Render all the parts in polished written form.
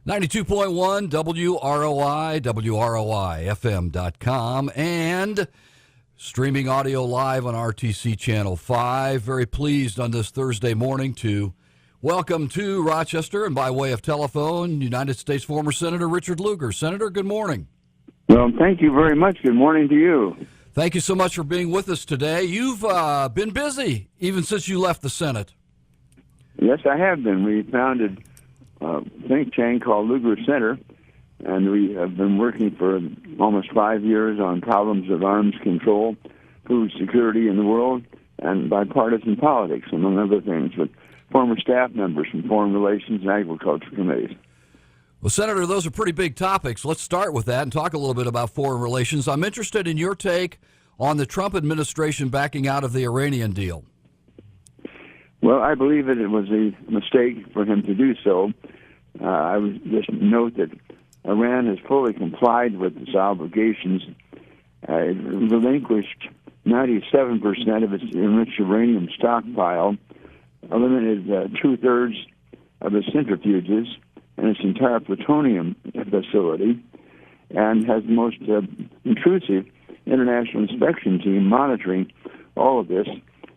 92.1 WROI, WROIFM.com, and streaming audio live on RTC Channel 5. Very pleased on this Thursday morning to welcome to Rochester, and by way of telephone, United States former Senator Richard Lugar. Senator, good morning. Well, thank you very much. Good morning to you. Thank you so much for being with us today. You've been busy even since you left the Senate. Yes, I have been. We founded a think tank called Lugar Center, and we have been working for almost 5 years on problems of arms control, food security in the world, and bipartisan politics, among other things, with former staff members from Foreign Relations and Agriculture Committees. Well, Senator, those are pretty big topics. Let's start with that and talk a little bit about foreign relations. I'm interested in your take on the Trump administration backing out of the Iranian deal. Well, I believe that it was a mistake for him to do so. I would just note that Iran has fully complied with its obligations. It relinquished 97% of its enriched uranium stockpile, eliminated two-thirds of its centrifuges and its entire plutonium facility, and has the most intrusive international inspection team monitoring all of this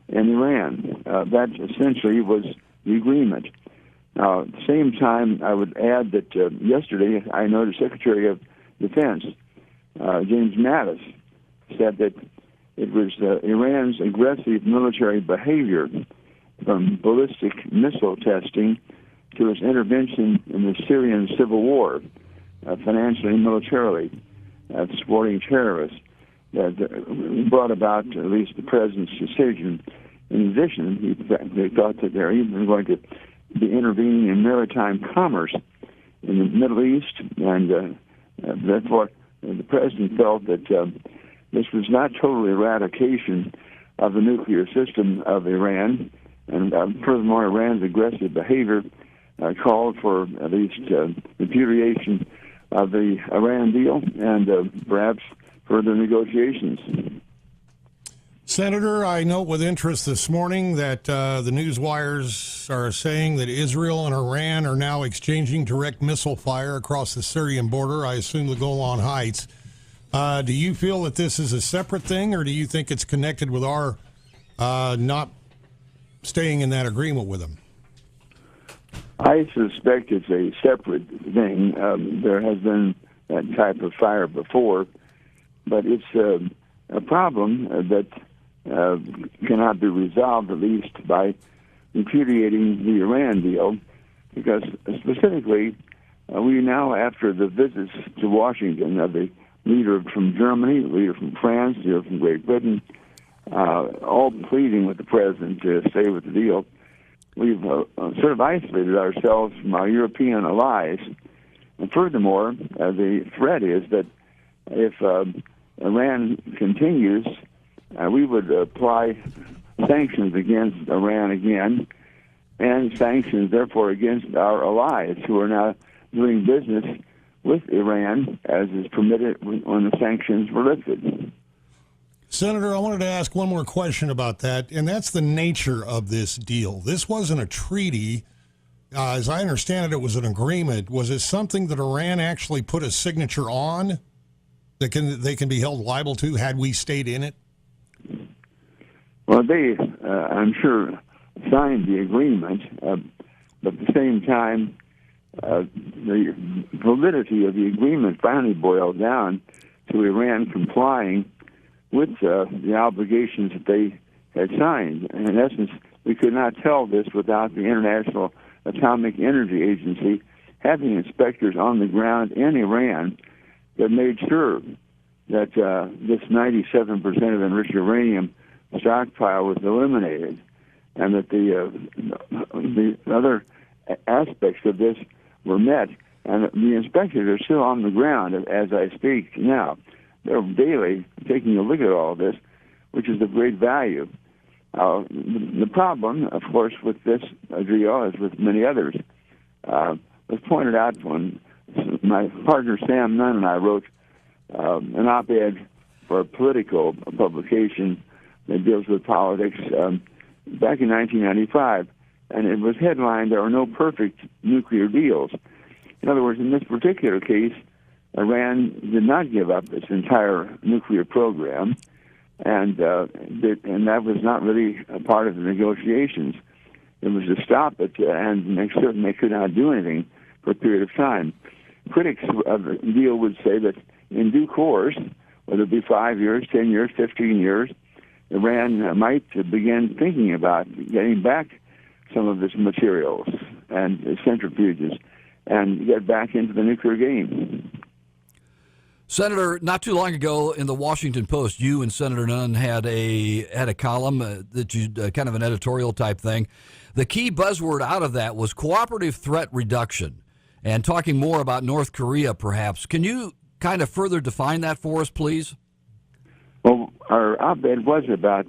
in Iran. That essentially was the agreement. Now, at the same time, I would add that yesterday I noticed Secretary of Defense James Mattis said that it was Iran's aggressive military behavior, from ballistic missile testing to its intervention in the Syrian civil war, financially and militarily, supporting terrorists, that brought about at least the president's decision. In addition, they thought that they're even going to be intervening in maritime commerce in the Middle East, and therefore the president felt that this was not total eradication of the nuclear system of Iran, and furthermore, Iran's aggressive behavior called for at least repudiation of the Iran deal and perhaps further negotiations. Senator, I note with interest this morning that the news wires are saying that Israel and Iran are now exchanging direct missile fire across the Syrian border, I assume the Golan Heights. Do you feel that this is a separate thing, or do you think it's connected with our not staying in that agreement with them? I suspect it's a separate thing. There has been that type of fire before, but it's a problem that cannot be resolved, at least by repudiating the Iran deal, because specifically, we now, after the visits to Washington of the leader from Germany, the leader from France, the leader from Great Britain, all pleading with the president to stay with the deal, we've sort of isolated ourselves from our European allies. And furthermore, the threat is that if Iran continues, we would apply sanctions against Iran again, and sanctions, therefore, against our allies who are now doing business with Iran, as is permitted when the sanctions were lifted. Senator, I wanted to ask one more question about that, and that's the nature of this deal. This wasn't a treaty. As I understand it, it was an agreement. Was it something that Iran actually put a signature on that they can be held liable to had we stayed in it? Well, they, I'm sure, signed the agreement, but at the same time, the validity of the agreement finally boiled down to Iran complying with the obligations that they had signed. And in essence, we could not tell this without the International Atomic Energy Agency having inspectors on the ground in Iran that made sure that this 97% of enriched uranium stockpile was eliminated, and that the other aspects of this were met. And the inspectors are still on the ground as I speak now. They're daily taking a look at all this, which is of great value. The problem, of course, with this deal, as with many others, was pointed out when my partner Sam Nunn and I wrote an op-ed for a political publication that deals with politics back in 1995, and it was headlined, "There are no perfect nuclear deals." In other words, in this particular case, Iran did not give up its entire nuclear program, and that was not really a part of the negotiations. It was to stop it and make certain they could not do anything for a period of time. Critics of the deal would say that in due course, whether it be 5 years, 10 years, 15 years, Iran might begin thinking about getting back some of its materials and centrifuges and get back into the nuclear game. Senator, not too long ago in the Washington Post, you and Senator Nunn had a column that you kind of an editorial type thing. The key buzzword out of that was cooperative threat reduction, and talking more about North Korea, perhaps. Can you kind of further define that for us, please? Well, our op-ed was about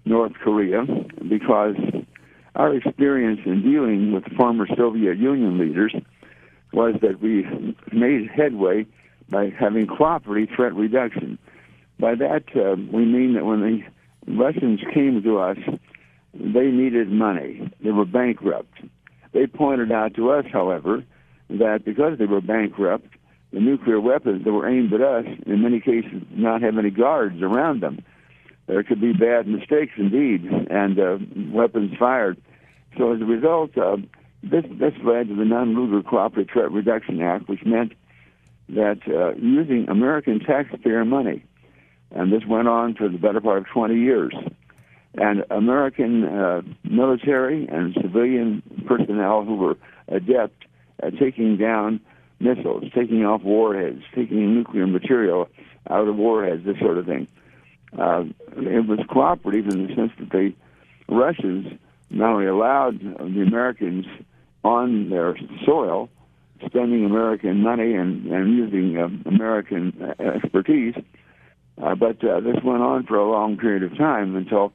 North Korea because our experience in dealing with the former Soviet Union leaders was that we made headway by having cooperative threat reduction. By that, we mean that when the Russians came to us, they needed money. They were bankrupt. They pointed out to us, however, that because they were bankrupt, the nuclear weapons that were aimed at us, in many cases, did not have any guards around them. There could be bad mistakes indeed, and weapons fired. So as a result, this led to the Non-Lugar Cooperative Threat Reduction Act, which meant that using American taxpayer money, and this went on for the better part of 20 years, and American military and civilian personnel who were adept at taking down missiles, taking off warheads, taking nuclear material out of warheads, this sort of thing. It was cooperative in the sense that the Russians not only allowed the Americans on their soil, spending American money and using American expertise, but this went on for a long period of time until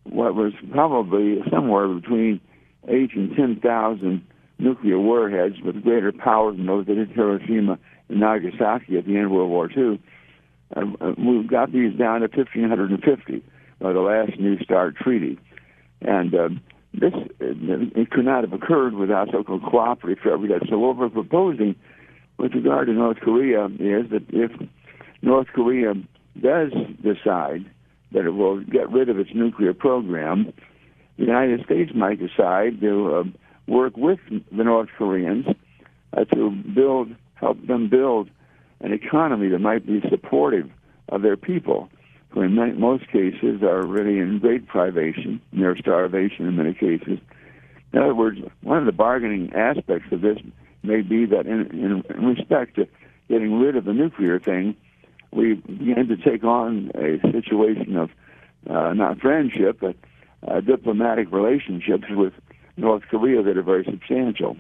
what was probably somewhere between 8,000 and 10,000 nuclear warheads with greater power than those that hit Hiroshima and Nagasaki at the end of World War II. We got these down to 1,550 by the last New START treaty. And it could not have occurred without so-called cooperative threat reduction. So what we're proposing with regard to North Korea is that if North Korea does decide that it will get rid of its nuclear program, the United States might decide to work with the North Koreans to help them build an economy that might be supportive of their people, who in most cases are really in great privation, near starvation in many cases. In other words, one of the bargaining aspects of this may be that in respect to getting rid of the nuclear thing, we begin to take on a situation of not friendship, but diplomatic relationships with North Korea that are very substantial.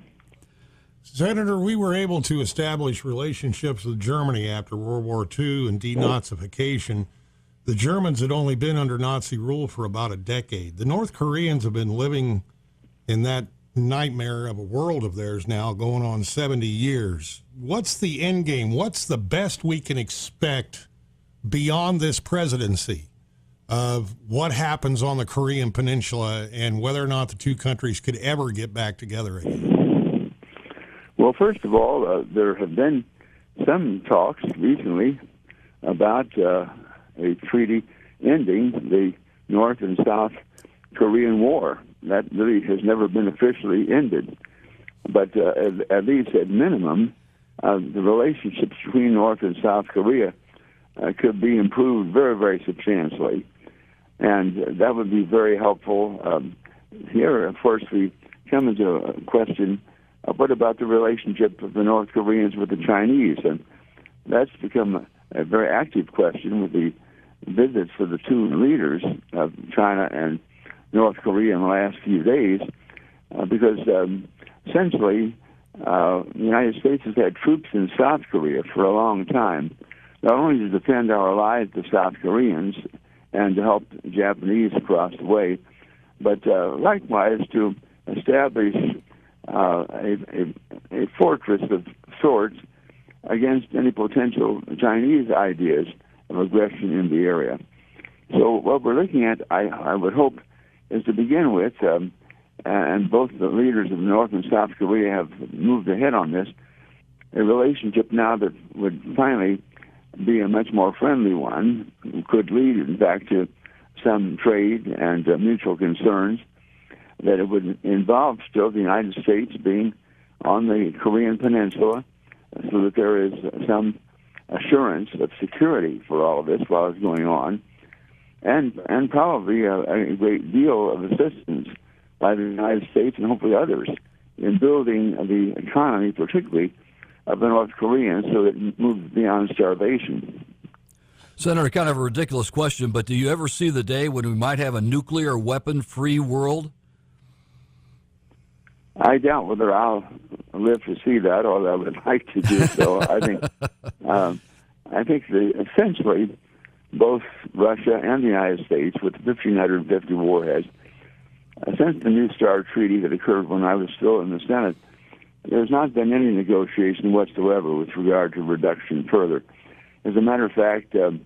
Senator, we were able to establish relationships with Germany after World War II and denazification. The Germans had only been under Nazi rule for about a decade. The North Koreans have been living in that nightmare of a world of theirs now going on 70 years. What's the end game? What's the best we can expect beyond this presidency of what happens on the Korean Peninsula and whether or not the two countries could ever get back together again? Well, first of all, there have been some talks recently about a treaty ending the North and South Korean War. That really has never been officially ended. But at least at minimum, the relationships between North and South Korea could be improved very, very substantially. And that would be very helpful. Here, of course, we come into a question of what about the relationship of the North Koreans with the Chinese? And that's become a very active question with the visits of the two leaders of China and North Korea in the last few days, because essentially the United States has had troops in South Korea for a long time, not only to defend our allies, the South Koreans, and to help the Japanese across the way, but likewise to establish a fortress of sorts against any potential Chinese ideas of aggression in the area. So what we're looking at, I would hope, is to begin with and both the leaders of North and South Korea have moved ahead on this, a relationship now that would finally be a much more friendly one, could lead, in fact, to some trade and mutual concerns, that it would involve still the United States being on the Korean Peninsula, so that there is some assurance of security for all of this while it's going on, and probably a great deal of assistance by the United States and hopefully others in building the economy, particularly of the North Koreans, so that it moves beyond starvation. Senator, kind of a ridiculous question, but do you ever see the day when we might have a nuclear weapon-free world? I doubt whether I'll live to see that, although I would like to do so. I think essentially both Russia and the United States, with 1,550 warheads, since the New START treaty that occurred when I was still in the Senate, there's not been any negotiation whatsoever with regard to reduction further. As a matter of fact, the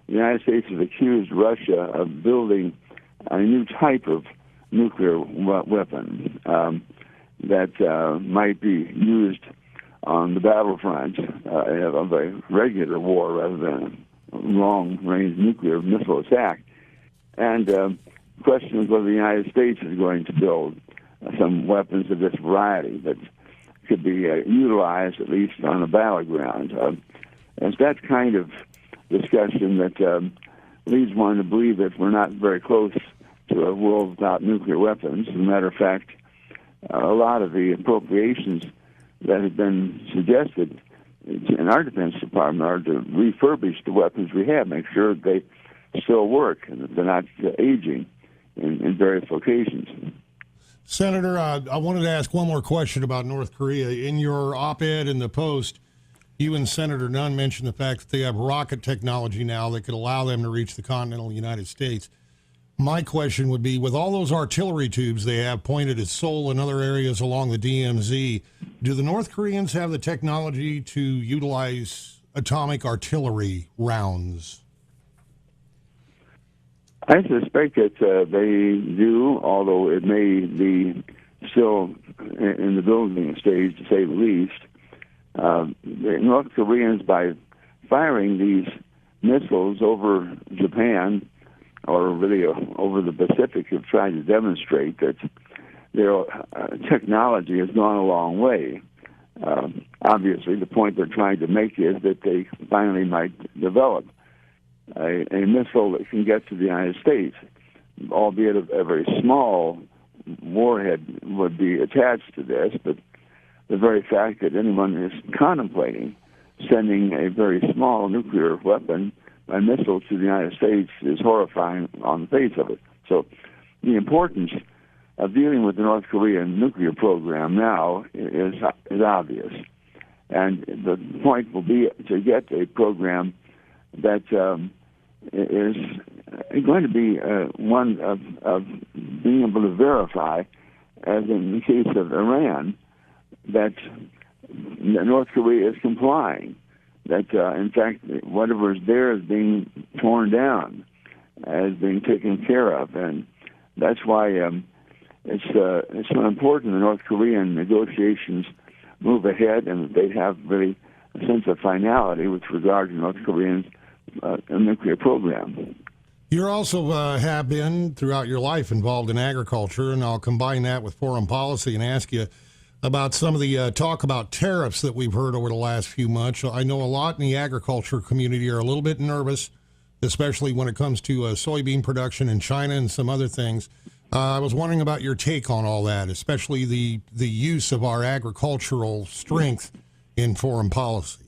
United States has accused Russia of building a new type of nuclear weapon that might be used on the battlefront of a regular war rather than a long-range nuclear missile attack. And the question is whether the United States is going to build some weapons of this variety that could be utilized at least on the battleground. And it's that kind of discussion that leads one to believe that we're not very close to a world without nuclear weapons. As a matter of fact, a lot of the appropriations that have been suggested in our Defense Department are to refurbish the weapons we have, make sure that they still work and that they're not aging in various locations. Senator, I wanted to ask one more question about North Korea. In your op-ed in the Post, you and Senator Nunn mentioned the fact that they have rocket technology now that could allow them to reach the continental United States. My question would be, with all those artillery tubes they have pointed at Seoul and other areas along the DMZ, do the North Koreans have the technology to utilize atomic artillery rounds? I suspect that they do, although it may be still in the building stage, to say the least. The North Koreans, by firing these missiles over Japan, or really over the Pacific, have tried to demonstrate that their technology has gone a long way. Obviously, the point they're trying to make is that they finally might develop a missile that can get to the United States, albeit a very small warhead would be attached to this, but the very fact that anyone is contemplating sending a very small nuclear weapon, a missile, to the United States is horrifying on the face of it. So the importance of dealing with the North Korean nuclear program now is obvious. And the point will be to get a program that is going to be one of being able to verify, as in the case of Iran, that North Korea is complying, that in fact whatever is there is being torn down, is being taken care of. And that's why it's so important the North Korean negotiations move ahead and they have really a sense of finality with regard to North Koreans' nuclear program. You also have been, throughout your life, involved in agriculture, and I'll combine that with foreign policy and ask you about some of the talk about tariffs that we've heard over the last few months. I know a lot in the agriculture community are a little bit nervous, especially when it comes to soybean production in China and some other things. I was wondering about your take on all that, especially the use of our agricultural strength in foreign policy.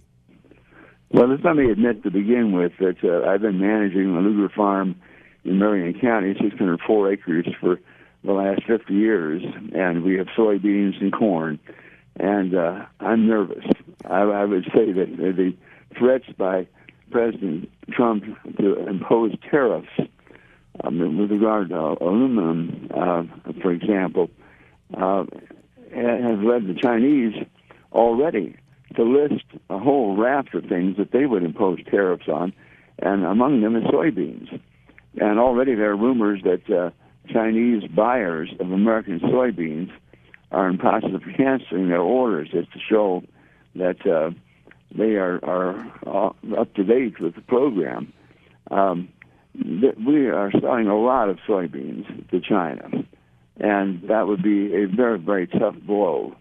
Well, let me admit to begin with that I've been managing a Lugar farm in Marion County, 604 acres, for the last 50 years, and we have soybeans and corn, and I'm nervous. I would say that the threats by President Trump to impose tariffs with regard to aluminum, for example, has led the Chinese already to list a whole raft of things that they would impose tariffs on, and among them is soybeans. And already there are rumors that Chinese buyers of American soybeans are in process of canceling their orders, just to show that they are up to date with the program. We are selling a lot of soybeans to China, and that would be a very, very tough blow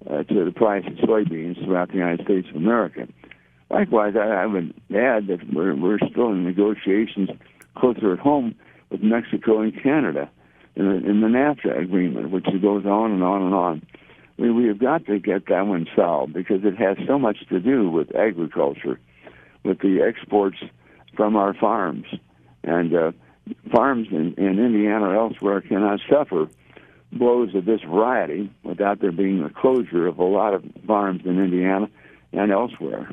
to the price of soybeans throughout the United States of America. Likewise, I would add that we're still in negotiations closer at home with Mexico and Canada in the NAFTA agreement, which goes on and on and on. We have got to get that one solved because it has so much to do with agriculture, with the exports from our farms. And farms in Indiana or elsewhere cannot suffer blows of this variety without there being a closure of a lot of farms in Indiana and elsewhere.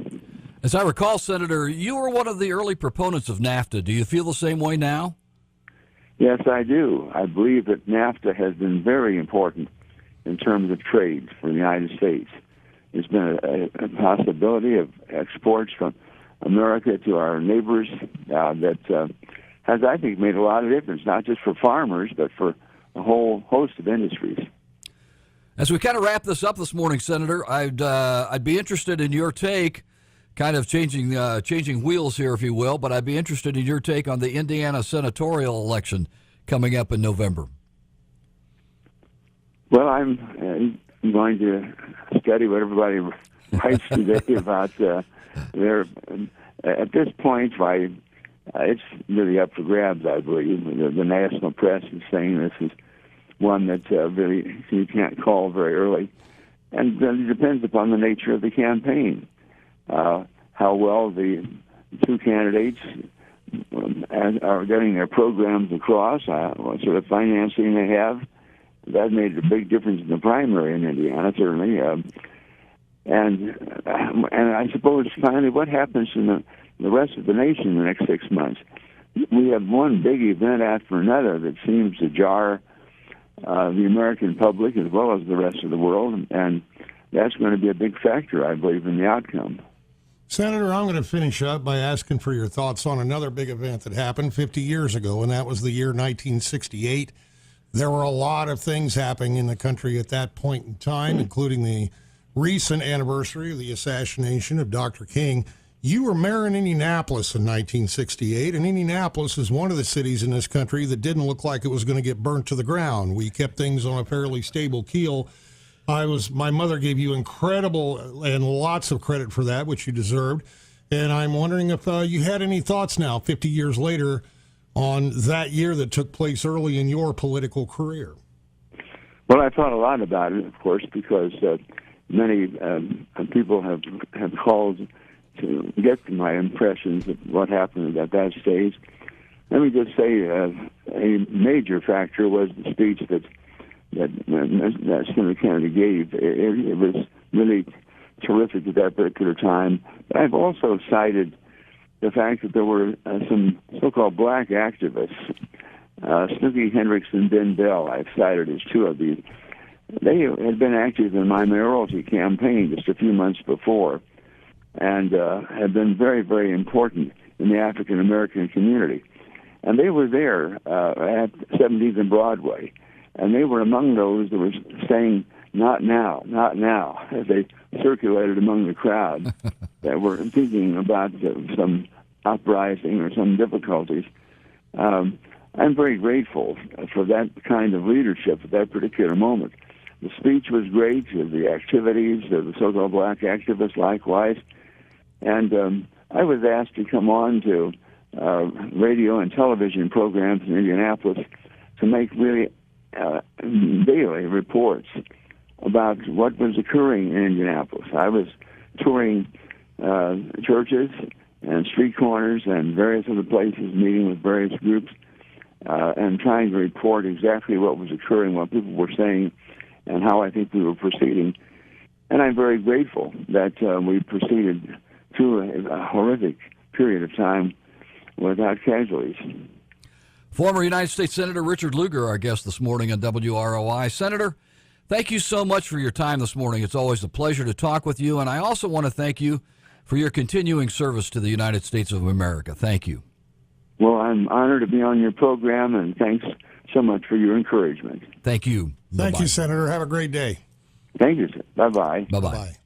As I recall, Senator, you were one of the early proponents of NAFTA. Do you feel the same way now? Yes, I do. I believe that NAFTA has been very important in terms of trade for the United States. It's been a possibility of exports from America to our neighbors that has, I think, made a lot of difference, not just for farmers, but for a whole host of industries. As we kind of wrap this up this morning, Senator, I'd be interested in your take, kind of changing wheels here, if you will, but I'd be interested in your take on the Indiana senatorial election coming up in November. Well, I'm going to study what everybody writes today about their. At this point, it's really up for grabs, I believe. The national press is saying this is one that really you can't call very early. And it depends upon the nature of the campaign, how well the two candidates are getting their programs across, what sort of financing they have. That made a big difference in the primary in Indiana, certainly. And I suppose, finally, what happens in the rest of the nation in the next 6 months? We have one big event after another that seems to jar the American public as well as the rest of the world, and that's going to be a big factor, I believe, in the outcome. Senator, I'm going to finish up by asking for your thoughts on another big event that happened 50 years ago, and that was the year 1968. There were a lot of things happening in the country at that point in time, including the recent anniversary of the assassination of Dr. King. You were mayor in Indianapolis in 1968, and Indianapolis is one of the cities in this country that didn't look like it was going to get burnt to the ground. We kept things on a fairly stable keel. My mother gave you incredible and lots of credit for that, which you deserved. And I'm wondering if you had any thoughts now, 50 years later, on that year that took place early in your political career. Well, I thought a lot about it, of course, because many people have called to get my impressions of what happened at that stage. Let me just say a major factor was the speech that Senator Kennedy gave. It was really terrific at that particular time. But I've also cited the fact that there were some so-called black activists, Snooky Hendricks and Ben Bell, I've cited as two of these. They had been active in my mayoralty campaign just a few months before and had been very, very important in the African-American community. And they were there at 17th and Broadway, and they were among those that were saying, "Not now, not now," as they circulated among the crowd that were thinking about some uprising or some difficulties. I'm very grateful for that kind of leadership at that particular moment. The speech was great, the activities of the so-called black activists likewise, and I was asked to come on to radio and television programs in Indianapolis to make really daily reports about what was occurring in Indianapolis. I was touring churches and street corners and various other places, meeting with various groups, and trying to report exactly what was occurring, what people were saying, and how I think we were proceeding. And I'm very grateful that we proceeded through a horrific period of time without casualties. Former United States Senator Richard Lugar, our guest this morning on WROI. Senator, thank you so much for your time this morning. It's always a pleasure to talk with you, and I also want to thank you for your continuing service to the United States of America. Thank you. Well, I'm honored to be on your program, and thanks so much for your encouragement. Thank you. Thank you, Senator. Have a great day. Thank you, sir. Bye-bye. Bye-bye. Bye.